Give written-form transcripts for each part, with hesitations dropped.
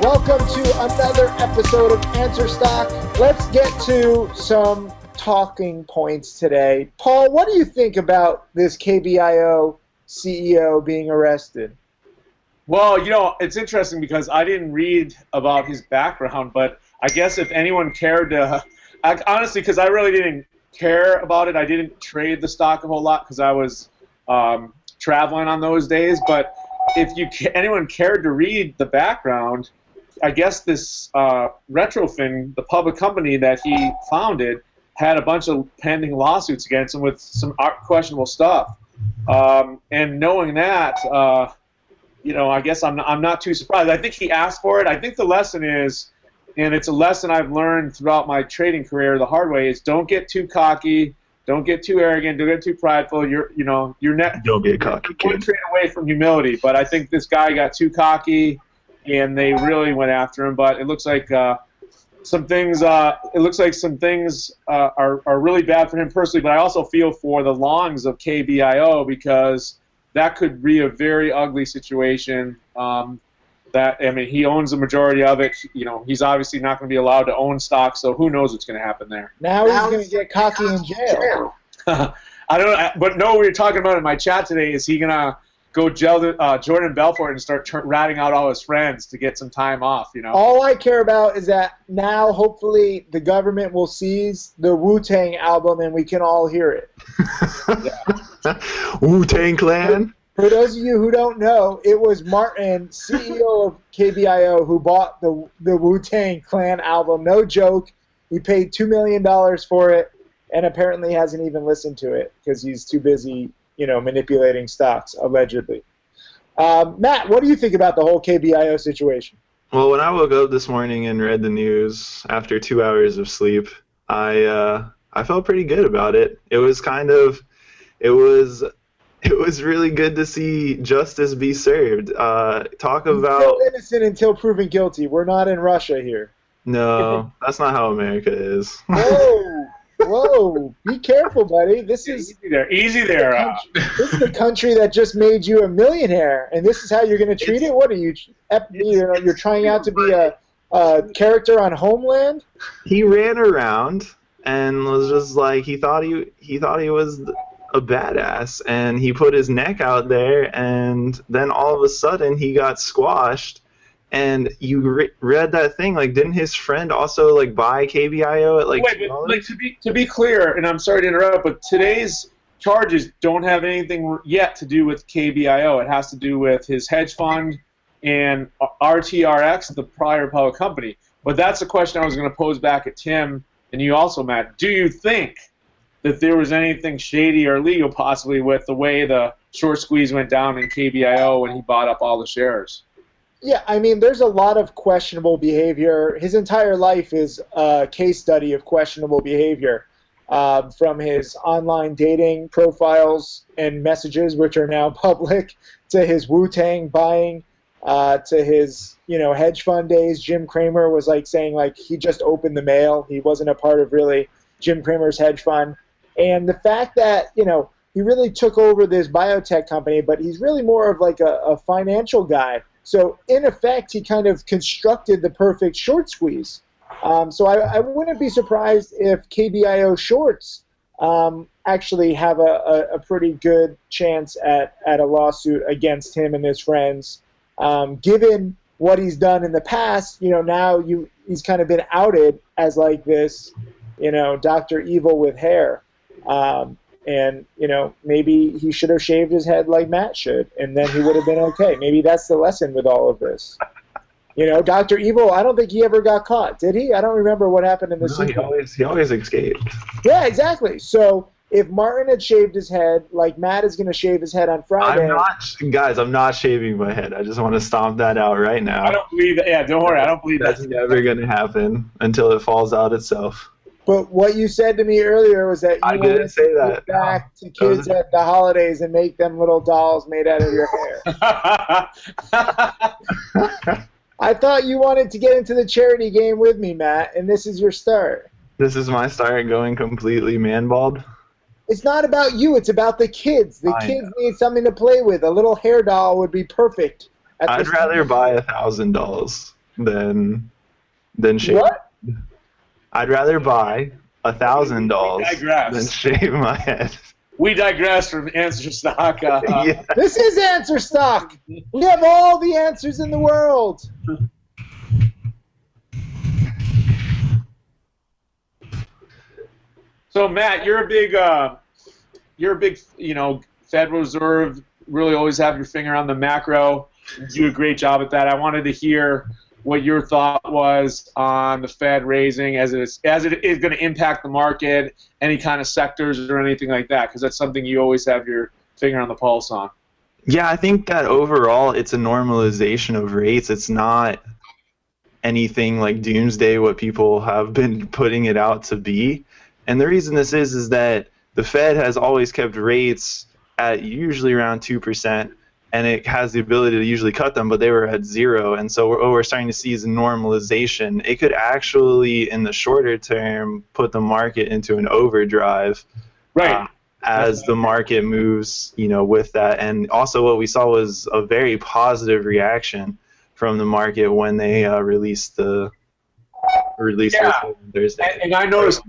Welcome to another episode of AnswerStock. Let's get to some talking points today. Paul, what do you think about this KBIO CEO being arrested? Well, it's interesting because I didn't read about his background, but I guess if anyone cared to, honestly, because I really didn't care about it, I didn't trade the stock a whole lot because I was traveling on those days. But if anyone cared to read the background, I guess this Retrofin, the public company that he founded, had a bunch of pending lawsuits against him with some questionable stuff. And knowing that, I guess I'm not too surprised. I think he asked for it. I think the lesson is, and it's a lesson I've learned throughout my trading career the hard way, is don't get too cocky, don't get too arrogant, don't get too prideful. Don't be a cocky kid. Trade away from humility. But I think this guy got too cocky, and they really went after him. But it looks like some things. It looks like some things are really bad for him personally. But I also feel for the longs of KBIO because that could be a very ugly situation. He owns the majority of it. He's obviously not going to be allowed to own stock, so who knows what's going to happen there. Now he's going to get cocky in jail. I don't know, but no, we were talking about in my chat today, is he going to go Jordan Belfort and start ratting out all his friends to get some time off, All I care about is that now hopefully the government will seize the Wu-Tang album and we can all hear it. Wu-Tang Clan? For those of you who don't know, it was Martin, CEO of KBIO, who bought the Wu-Tang Clan album. No joke. He paid $2 million for it and apparently hasn't even listened to it because he's too busy, manipulating stocks, allegedly. Matt, what do you think about the whole KBIO situation? Well, when I woke up this morning and read the news after 2 hours of sleep, I felt pretty good about it. It was really good to see justice be served. Talk about still innocent until proven guilty. We're not in Russia here. No, that's not how America is. Whoa! Be careful, buddy. This is easy there. This is the country that just made you a millionaire, and this is how you're going to treat it. What are you? You're trying out to be a character on Homeland? He ran around and was just like he thought he was a badass, and he put his neck out there, and then all of a sudden he got squashed. And you read that thing, didn't his friend also buy KBIO at Wait, to be clear, and I'm sorry to interrupt, but today's charges don't have anything yet to do with KBIO. It has to do with his hedge fund and RTRX, the prior public company. But that's a question I was going to pose back at Tim and you also, Matt. Do you think that there was anything shady or illegal possibly with the way the short squeeze went down in KBIO when he bought up all the shares? Yeah, there's a lot of questionable behavior. His entire life is a case study of questionable behavior, from his online dating profiles and messages, which are now public, to his Wu-Tang buying, to his hedge fund days. Jim Cramer was saying he just opened the mail. He wasn't a part of really Jim Cramer's hedge fund. And the fact that he really took over this biotech company, but he's really more of a financial guy. So, in effect, he kind of constructed the perfect short squeeze. So I wouldn't be surprised if KBIO shorts actually have a pretty good chance at a lawsuit against him and his friends. Given what he's done in the past, now he's kind of been outed as this, Dr. Evil with hair. And, maybe he should have shaved his head like Matt should, and then he would have been okay. Maybe that's the lesson with all of this. Dr. Evil, I don't think he ever got caught, did he? I don't remember what happened in the sequel. He always escaped. Yeah, exactly. So if Martin had shaved his head, like Matt is going to shave his head on Friday. I'm not shaving my head. I just want to stomp that out right now. I don't believe that. Yeah, don't worry. I don't believe that's never going to happen until it falls out itself. But what you said to me earlier was that you wanted to give back to kids at the holidays and make them little dolls made out of your hair. I thought you wanted to get into the charity game with me, Matt, and this is your start. This is my start going completely man-bald? It's not about you. It's about the kids. The kids need something to play with. A little hair doll would be perfect. I'd rather buy 1,000 dolls. than shave. What? I'd rather buy 1,000 dolls digress. than shave my head. We digress from AnswerStock. Yeah. This is AnswerStock. We have all the answers in the world. So Matt, you're a big, Federal Reserve. Really, always have your finger on the macro. You do a great job at that. I wanted to hear what your thought was on the Fed raising as it is going to impact the market, any kind of sectors or anything like that, because that's something you always have your finger on the pulse on. Yeah, I think that overall it's a normalization of rates. It's not anything like doomsday, what people have been putting it out to be. And the reason this is that the Fed has always kept rates at usually around 2%. And it has the ability to usually cut them, but they were at 0. And so what we're starting to see is a normalization. It could actually, in the shorter term, put the market into an overdrive, right? As the market moves, with that. And also what we saw was a very positive reaction from the market when they released the Thursday. And I noticed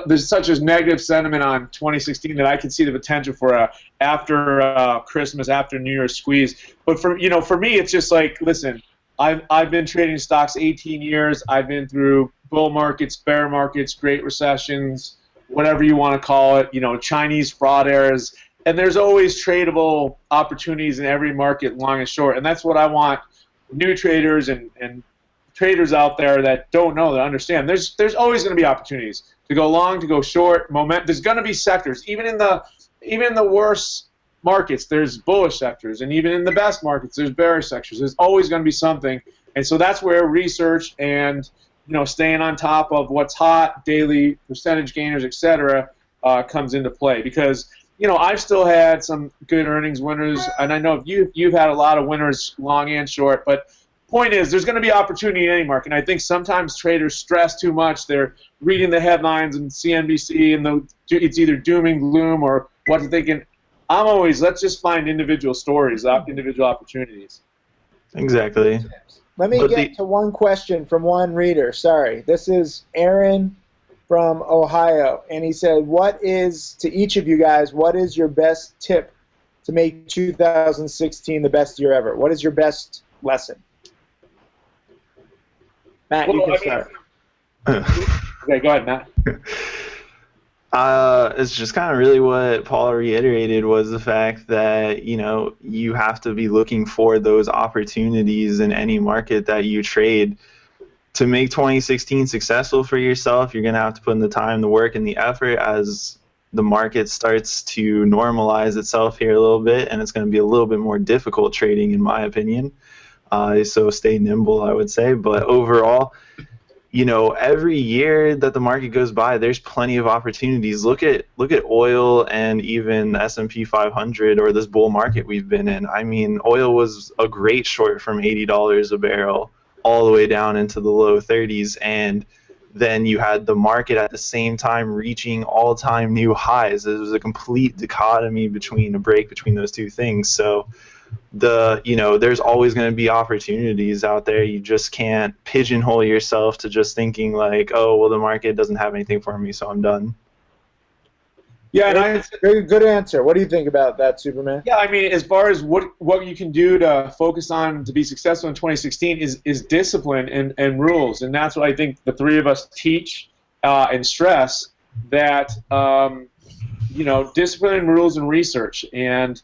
there's such a negative sentiment on 2016 that I can see the potential for a after Christmas, after New Year's squeeze. But for me, it's just like, listen, I've been trading stocks 18 years. I've been through bull markets, bear markets, great recessions, whatever you want to call it. Chinese fraud eras, and there's always tradable opportunities in every market, long and short. And that's what I want new traders and traders out there that don't know, that understand. There's always going to be opportunities to go long, to go short. There's going to be sectors, even in the worst markets, there's bullish sectors, and even in the best markets, there's bearish sectors. There's always going to be something, and so that's where research and staying on top of what's hot, daily percentage gainers, etc., comes into play. Because I've still had some good earnings winners, and I know you've had a lot of winners, long and short, but point is, there's going to be opportunity in any market. And I think sometimes traders stress too much. They're reading the headlines and CNBC, and it's either doom and gloom or what they're thinking. I'm always, let's just find individual stories, individual opportunities. Exactly. Let me get to one question from one reader. Sorry. This is Aaron from Ohio, and he said, to each of you guys, what is your best tip to make 2016 the best year ever? What is your best lesson? Matt, you can start. Okay, go ahead, Matt. It's just kind of really what Paul reiterated, was the fact that, you have to be looking for those opportunities in any market that you trade. To make 2016 successful for yourself, you're going to have to put in the time, the work, and the effort as the market starts to normalize itself here a little bit, and it's going to be a little bit more difficult trading, in my opinion. So stay nimble, I would say. But overall, every year that the market goes by, there's plenty of opportunities. Look at oil and even the S&P 500 or this bull market we've been in. I mean, oil was a great short from $80 a barrel all the way down into the low 30s, and then you had the market at the same time reaching all-time new highs. It was a complete dichotomy between those two things. So there's always going to be opportunities out there. You just can't pigeonhole yourself to just thinking like, oh, well, the market doesn't have anything for me, so I'm done. Yeah, and very good answer. What do you think about that, Superman? Yeah, I mean, as far as what you can do to focus on to be successful in 2016 is discipline and rules, and that's what I think the three of us teach and stress, that discipline and rules and research, and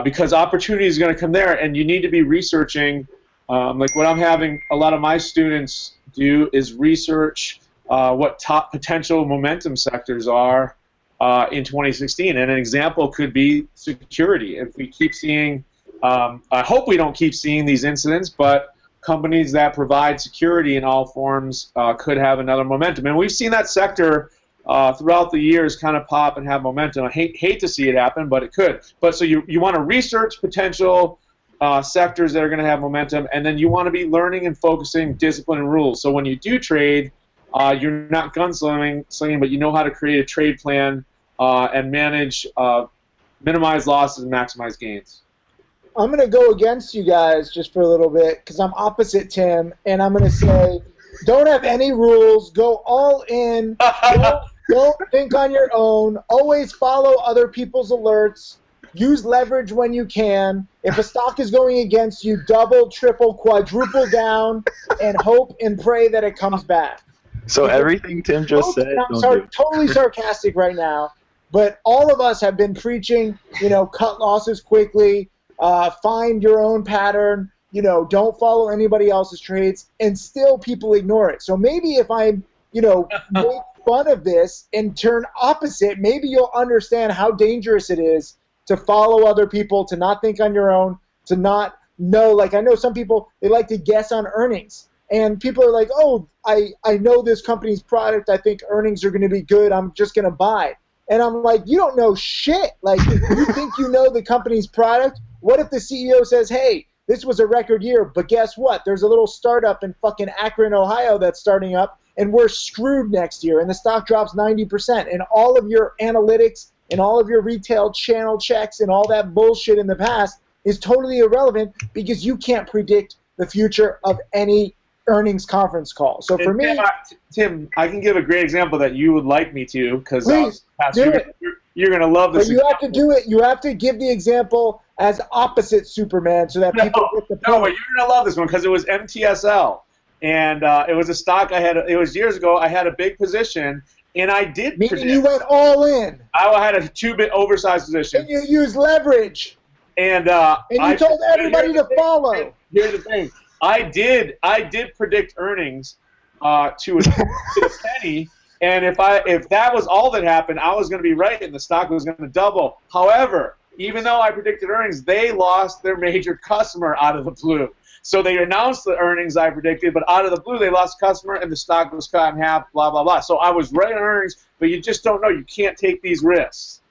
because opportunity is going to come there, and you need to be researching. Like what I'm having a lot of my students do is research what top potential momentum sectors are in 2016. And an example could be security. If we keep seeing, I hope we don't keep seeing these incidents, but companies that provide security in all forms could have another momentum. And we've seen that sector throughout the years kind of pop and have momentum. I hate to see it happen, but it could. But so you want to research potential sectors that are going to have momentum, and then you want to be learning and focusing discipline and rules. So when you do trade, you're not gunslinging, but you know how to create a trade plan and minimize losses and maximize gains. I'm going to go against you guys just for a little bit because I'm opposite Tim, and I'm going to say don't have any rules. Go all in. Don't think on your own. Always follow other people's alerts. Use leverage when you can. If a stock is going against you, double, triple, quadruple down, and hope and pray that it comes back. So everything Tim just said. I'm totally sarcastic right now, but all of us have been preaching, cut losses quickly, find your own pattern, don't follow anybody else's trades, and still people ignore it. So maybe if I, make fun of this and turn opposite, maybe you'll understand how dangerous it is to follow other people, to not think on your own, to not know. Like I know some people, they like to guess on earnings. And people are like, oh, I know this company's product. I think earnings are going to be good. I'm just going to buy. And I'm like, you don't know shit. Like, you think you know the company's product? What if the CEO says, hey, this was a record year, but guess what? There's a little startup in fucking Akron, Ohio that's starting up, and we're screwed next year, and the stock drops 90%. And all of your analytics and all of your retail channel checks and all that bullshit in the past is totally irrelevant because you can't predict the future of any earnings conference call. So for me, Tim, I can give a great example that you would like me to, because you're going to love this. But you have to do it. You have to give the example as opposite Superman so that people get the point. No, but you're going to love this one because it was MTSL, and it was a stock I had. It was years ago. I had a big position, and I did. Meaning you went all in. I had a 2-bit oversized position. And you used leverage. And you told everybody to follow. Here's the thing. I did predict earnings to a penny, and if that was all that happened, I was going to be right, and the stock was going to double. However, even though I predicted earnings, they lost their major customer out of the blue. So they announced the earnings I predicted, but out of the blue, they lost a customer, and the stock was cut in half. Blah blah blah. So I was right on earnings, but you just don't know. You can't take these risks.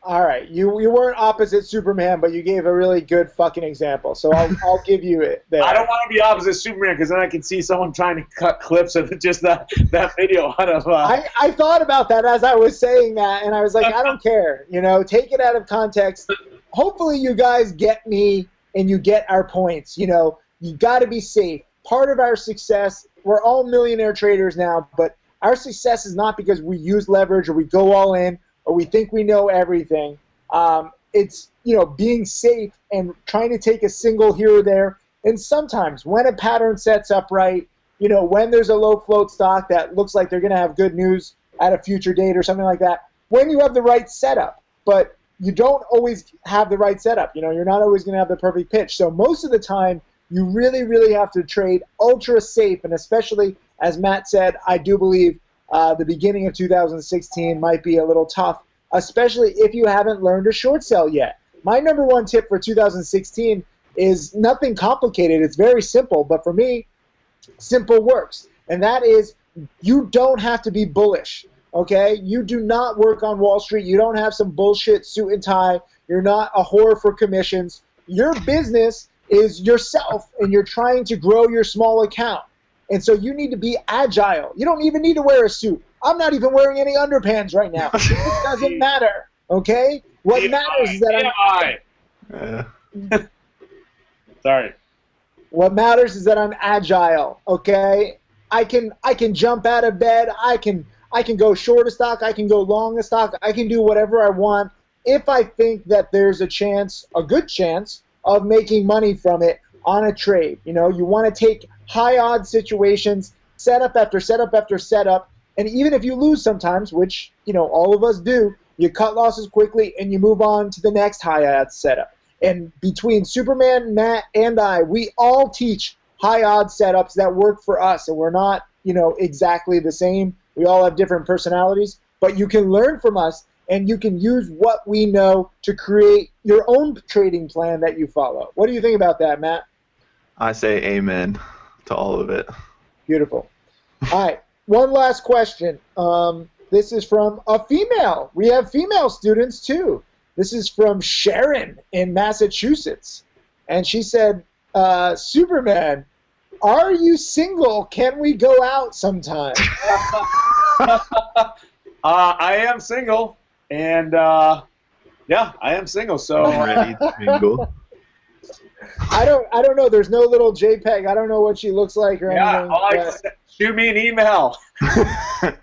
All right, you weren't opposite Superman, but you gave a really good fucking example. So I'll give you it there. I don't want to be opposite Superman because then I can see someone trying to cut clips of just that video out of. I thought about that as I was saying that, and I was like, I don't care. Take it out of context. Hopefully, you guys get me and you get our points. You got to be safe. Part of our success, we're all millionaire traders now, but our success is not because we use leverage or we go all in, or we think we know everything. It's, being safe and trying to take a single here or there. And sometimes when a pattern sets up right, when there's a low float stock that looks like they're going to have good news at a future date or something like that, when you have the right setup. But you don't always have the right setup. You're not always going to have the perfect pitch. So most of the time, you really, really have to trade ultra safe. And especially, as Matt said, I do believe the beginning of 2016 might be a little tough, especially if you haven't learned to short sell yet. My number one tip for 2016 is nothing complicated. It's very simple, but for me, simple works. And that is you don't have to be bullish, okay? You do not work on Wall Street. You don't have some bullshit suit and tie. You're not a whore for commissions. Your business is yourself, and you're trying to grow your small account. And so you need to be agile. You don't even need to wear a suit. I'm not even wearing any underpants right now. It doesn't matter, okay? What matters is that Sorry. What matters is that I'm agile, okay? I can jump out of bed. I can go short a stock. I can go long a stock. I can do whatever I want if I think that there's a good chance of making money from it on a trade. You want to take high odds situations, setup after setup after setup, and even if you lose sometimes, which all of us do, you cut losses quickly and you move on to the next high odds setup. And between Superman, Matt, and I, we all teach high odds setups that work for us, and we're not exactly the same. We all have different personalities, but you can learn from us and you can use what we know to create your own trading plan that you follow. What do you think about that, Matt? I say amen to all of it. Beautiful. All right, one last question. This is from a female. We have female students too. This is from Sharon in Massachusetts. And she said, Superman, are you single? Can we go out sometime? I am single. And, yeah, I am single. So I'm ready to mingle. I don't know. There's no little JPEG. I don't know what she looks like or anything. Shoot me an email.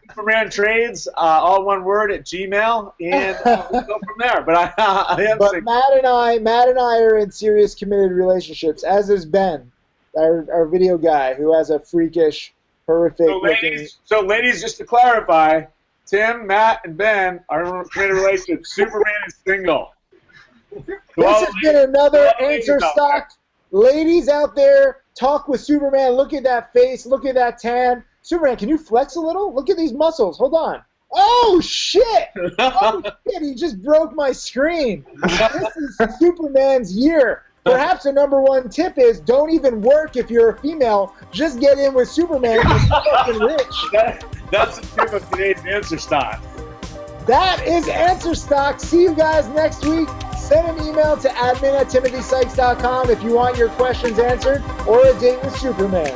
Superman Trades, all one word at Gmail, and we'll go from there. But But Matt and I are in serious committed relationships, as is Ben, our video guy, who has a freakish, horrific looking. So ladies, just to clarify, Tim, Matt, and Ben are in a committed relationship. Superman is single. This has been another AnswerStock. Ladies out there, talk with Superman. Look at that face. Look at that tan. Superman, can you flex a little? Look at these muscles. Hold on. Oh, shit! Oh, shit, he just broke my screen. This is Superman's year. Perhaps the #1 tip is don't even work if you're a female. Just get in with Superman. He's fucking rich. That's the tip of today's AnswerStock. That is AnswerStock. See you guys next week. Send an email to admin@timothysykes.com if you want your questions answered or a date with Superman.